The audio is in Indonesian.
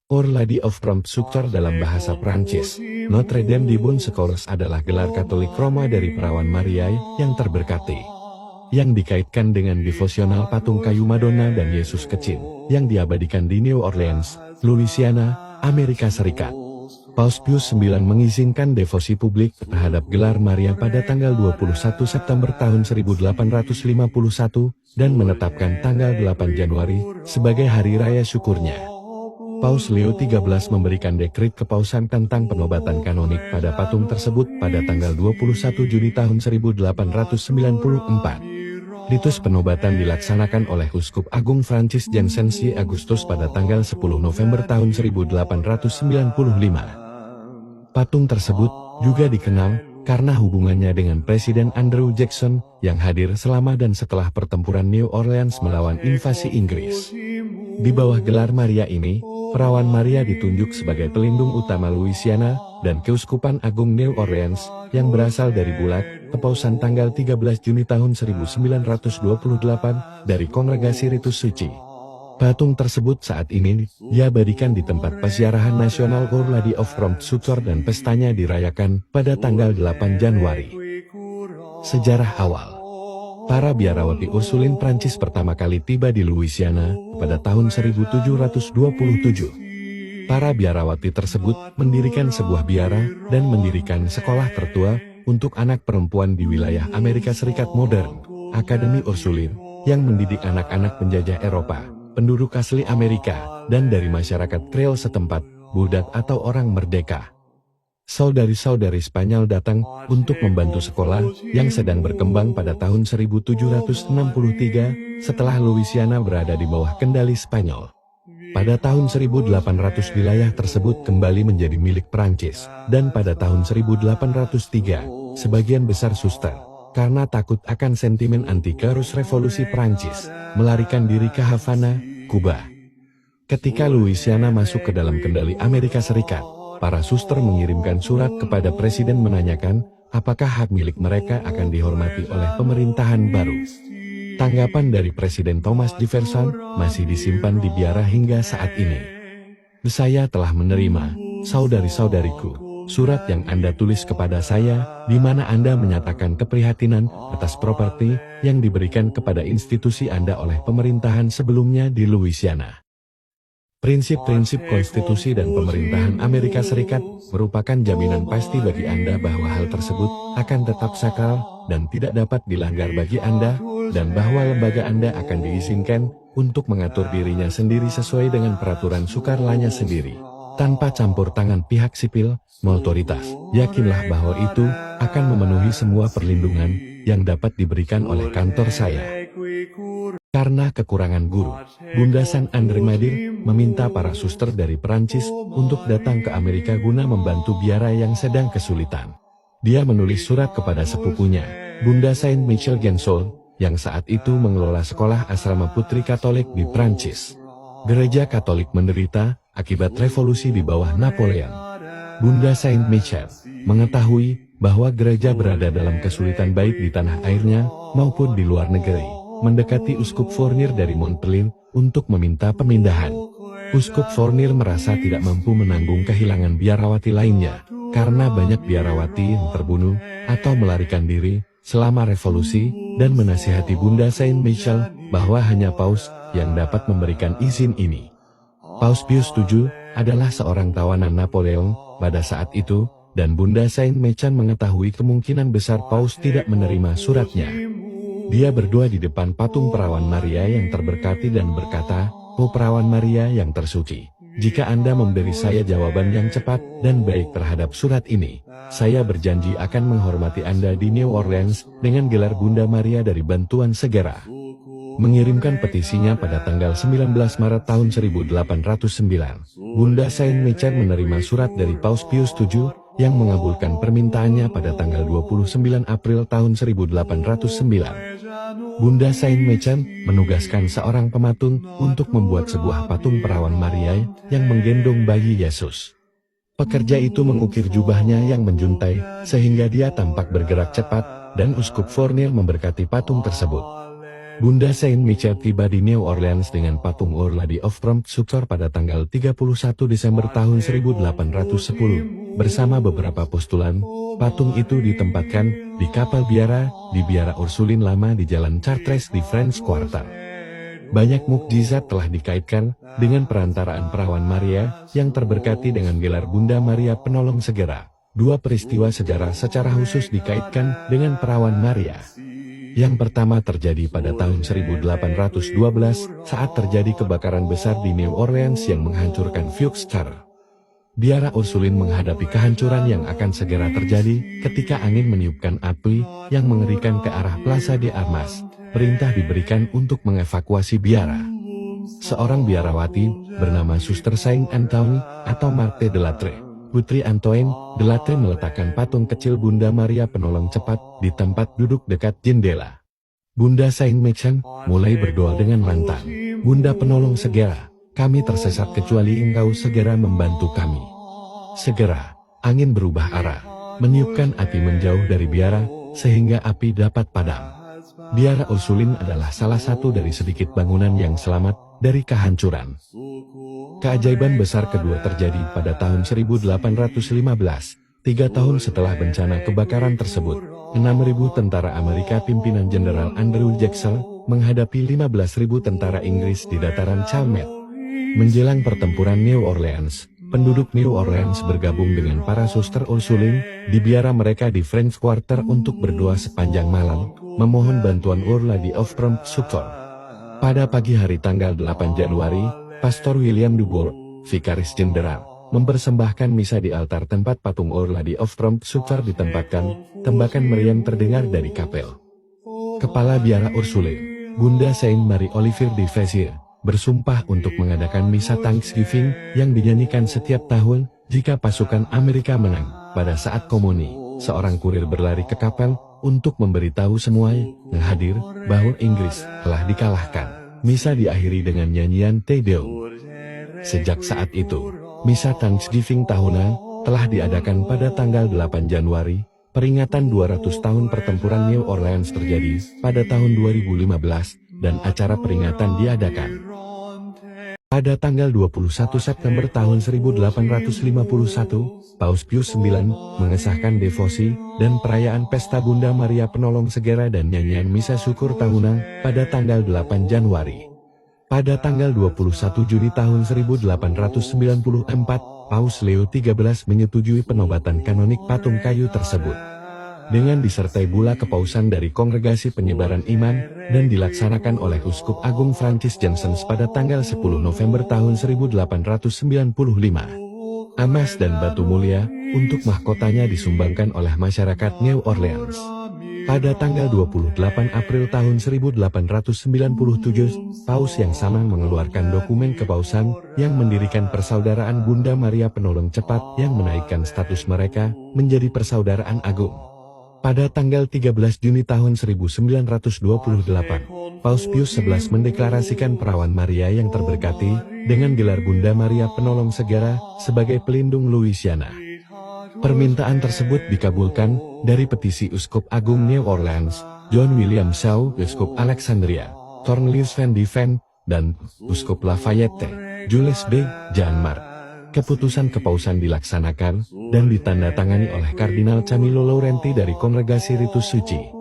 Our Lady of Prompt Succor dalam bahasa Prancis. Notre Dame de Bon Secours adalah gelar Katolik Roma dari Perawan Maria yang terberkati, yang dikaitkan dengan devosional patung kayu Madonna dan Yesus kecil, yang diabadikan di New Orleans, Louisiana, Amerika Serikat. Paus Pius IX mengizinkan devosi publik terhadap gelar Maria pada tanggal 21 September tahun 1851 dan menetapkan tanggal 8 Januari sebagai hari raya syukurnya. Paus Leo XIII memberikan dekrit kepausan tentang penobatan kanonik pada patung tersebut pada tanggal 21 Juni tahun 1894. Ritus penobatan dilaksanakan oleh Uskup Agung Francis Jansensi Agustus pada tanggal 10 November tahun 1895. Patung tersebut juga dikenal karena hubungannya dengan Presiden Andrew Jackson yang hadir selama dan setelah pertempuran New Orleans melawan invasi Inggris. Di bawah gelar Maria ini, Perawan Maria ditunjuk sebagai pelindung utama Louisiana dan Keuskupan Agung New Orleans yang berasal dari bulat kepausan tanggal 13 Juni tahun 1928 dari Kongregasi Ritus Suci. Patung tersebut saat ini diabadikan di tempat peziarahan nasional Our Lady of Prompt Succor dan pestanya dirayakan pada tanggal 8 Januari. Sejarah awal. Para biarawati Ursulin Prancis pertama kali tiba di Louisiana pada tahun 1727. Para biarawati tersebut mendirikan sebuah biara dan mendirikan sekolah tertua untuk anak perempuan di wilayah Amerika Serikat modern, Akademi Ursulin, yang mendidik anak-anak penjajah Eropa, penduduk asli Amerika, dan dari masyarakat Kreol setempat, budak atau orang merdeka. Saudari-saudari Spanyol datang untuk membantu sekolah yang sedang berkembang pada tahun 1763 setelah Louisiana berada di bawah kendali Spanyol. Pada tahun 1800 wilayah tersebut kembali menjadi milik Prancis, dan pada tahun 1803 sebagian besar suster, karena takut akan sentimen anti-Karus revolusi Prancis, melarikan diri ke Havana, Kuba. Ketika Louisiana masuk ke dalam kendali Amerika Serikat, para suster mengirimkan surat kepada presiden menanyakan apakah hak milik mereka akan dihormati oleh pemerintahan baru. Tanggapan dari Presiden Thomas Jefferson masih disimpan di biara hingga saat ini. Saya telah menerima, saudari-saudariku, surat yang Anda tulis kepada saya, di mana Anda menyatakan keprihatinan atas properti yang diberikan kepada institusi Anda oleh pemerintahan sebelumnya di Louisiana. Prinsip-prinsip konstitusi dan pemerintahan Amerika Serikat merupakan jaminan pasti bagi Anda bahwa hal tersebut akan tetap sakral dan tidak dapat dilanggar bagi Anda, dan bahwa lembaga Anda akan diizinkan untuk mengatur dirinya sendiri sesuai dengan peraturan sukarlanya sendiri, tanpa campur tangan pihak sipil, otoritas. Yakinlah bahwa itu akan memenuhi semua perlindungan yang dapat diberikan oleh kantor saya. Karena kekurangan guru, Bunda San Andre Madir meminta para suster dari Perancis untuk datang ke Amerika guna membantu biara yang sedang kesulitan. Dia menulis surat kepada sepupunya, Bunda Saint Michel Gensol, yang saat itu mengelola sekolah asrama putri Katolik di Prancis. Gereja Katolik menderita akibat revolusi di bawah Napoleon. Bunda Saint Michel mengetahui bahwa gereja berada dalam kesulitan baik di tanah airnya maupun di luar negeri. Mendekati Uskup Fournier dari Montpellier untuk meminta pemindahan. Uskup Fournier merasa tidak mampu menanggung kehilangan biarawati lainnya, karena banyak biarawati yang terbunuh atau melarikan diri selama revolusi, dan menasihati Bunda Saint Michel bahwa hanya Paus yang dapat memberikan izin ini. Paus Pius VII adalah seorang tawanan Napoleon pada saat itu, dan Bunda Saint Michel mengetahui kemungkinan besar Paus tidak menerima suratnya. Dia berdoa di depan patung Perawan Maria yang terberkati dan berkata, "Oh Perawan Maria yang tersuci, jika Anda memberi saya jawaban yang cepat dan baik terhadap surat ini, saya berjanji akan menghormati Anda di New Orleans dengan gelar Bunda Maria dari bantuan segera." Mengirimkan petisinya pada tanggal 19 Maret tahun 1809, Bunda Saint Michel menerima surat dari Paus Pius VII yang mengabulkan permintaannya pada tanggal 29 April tahun 1809. Bunda Saint Michel menugaskan seorang pematung untuk membuat sebuah patung Perawan Maria yang menggendong bayi Yesus. Pekerja itu mengukir jubahnya yang menjuntai sehingga dia tampak bergerak cepat, dan Uskup Fournier memberkati patung tersebut. Bunda Saint Michel tiba di New Orleans dengan patung Our Lady of Prompts pada tanggal 31 Desember tahun 1810. Bersama beberapa postulan, patung itu ditempatkan di kapal biara, di biara Ursuline lama di Jalan Chartres di French Quarter. Banyak mukjizat telah dikaitkan dengan perantaraan perawan Maria yang terberkati dengan gelar Bunda Maria Penolong Segera. Dua peristiwa sejarah secara khusus dikaitkan dengan perawan Maria. Yang pertama terjadi pada tahun 1812 saat terjadi kebakaran besar di New Orleans yang menghancurkan Vieux Church. Biara Ursuline menghadapi kehancuran yang akan segera terjadi ketika angin meniupkan api yang mengerikan ke arah Plaza de Armas. Perintah diberikan untuk mengevakuasi biara. Seorang biarawati bernama Suster Saint Antoine atau Marthe de Lattre, Putri Antoine de Lattre, meletakkan patung kecil Bunda Maria Penolong Cepat di tempat duduk dekat jendela. Bunda Saint Michel mulai berdoa dengan lantang. Bunda Penolong Segera, kami tersesat kecuali Engkau segera membantu kami. Segera, angin berubah arah, meniupkan api menjauh dari biara, sehingga api dapat padam. Biara Ursuline adalah salah satu dari sedikit bangunan yang selamat dari kehancuran. Keajaiban besar kedua terjadi pada tahun 1815, 3 tahun setelah bencana kebakaran tersebut. 6.000 tentara Amerika pimpinan Jenderal Andrew Jackson menghadapi 15.000 tentara Inggris di dataran Chalmette. Menjelang pertempuran New Orleans, penduduk New Orleans bergabung dengan para suster Ursuline di biara mereka di French Quarter untuk berdoa sepanjang malam, memohon bantuan Our Lady of Prompts. Pada pagi hari tanggal 8 Januari, Pastor William Dubourg, Vikaris Jenderal, mempersembahkan misa di altar tempat patung Our Lady of Prompts ditempatkan. Tembakan meriam terdengar dari kapel. Kepala biara Ursuline, Bunda Saint Marie Olivier de Frazier, bersumpah untuk mengadakan misa Thanksgiving yang dinyanyikan setiap tahun jika pasukan Amerika menang. Pada saat komuni, seorang kurir berlari ke kapel untuk memberitahu semua yang hadir bahwa Inggris telah dikalahkan. Misa diakhiri dengan nyanyian Te Deum. Sejak saat itu, misa Thanksgiving tahunan telah diadakan pada tanggal 8 Januari. Peringatan 200 tahun pertempuran New Orleans terjadi pada tahun 2015 dan acara peringatan diadakan pada tanggal 21 September tahun 1851. Paus Pius IX mengesahkan devosi dan perayaan Pesta Bunda Maria Penolong Segera dan nyanyian misa syukur tahunan pada tanggal 8 Januari. Pada tanggal 21 Juni tahun 1894, Paus Leo XIII menyetujui penobatan kanonik patung kayu tersebut. Dengan disertai bula kepausan dari Kongregasi Penyebaran Iman dan dilaksanakan oleh Uskup Agung Francis Jansen pada tanggal 10 November tahun 1895. Emas dan batu mulia untuk mahkotanya disumbangkan oleh masyarakat New Orleans. Pada tanggal 28 April tahun 1897, Paus yang sama mengeluarkan dokumen kepausan yang mendirikan Persaudaraan Bunda Maria Penolong Cepat yang menaikkan status mereka menjadi Persaudaraan Agung. Pada tanggal 13 Juni tahun 1928, Paus Pius XI mendeklarasikan perawan Maria yang terberkati dengan gelar Bunda Maria Penolong Segera sebagai pelindung Louisiana. Permintaan tersebut dikabulkan dari petisi Uskup Agung New Orleans, John William Shaw, Uskup Alexandria, Cornelius Van de Ven, dan Uskup Lafayette, Jules B. Janmar. Keputusan kepausan dilaksanakan dan ditandatangani oleh Kardinal Camillo Laurenti dari Kongregasi Ritus Suci.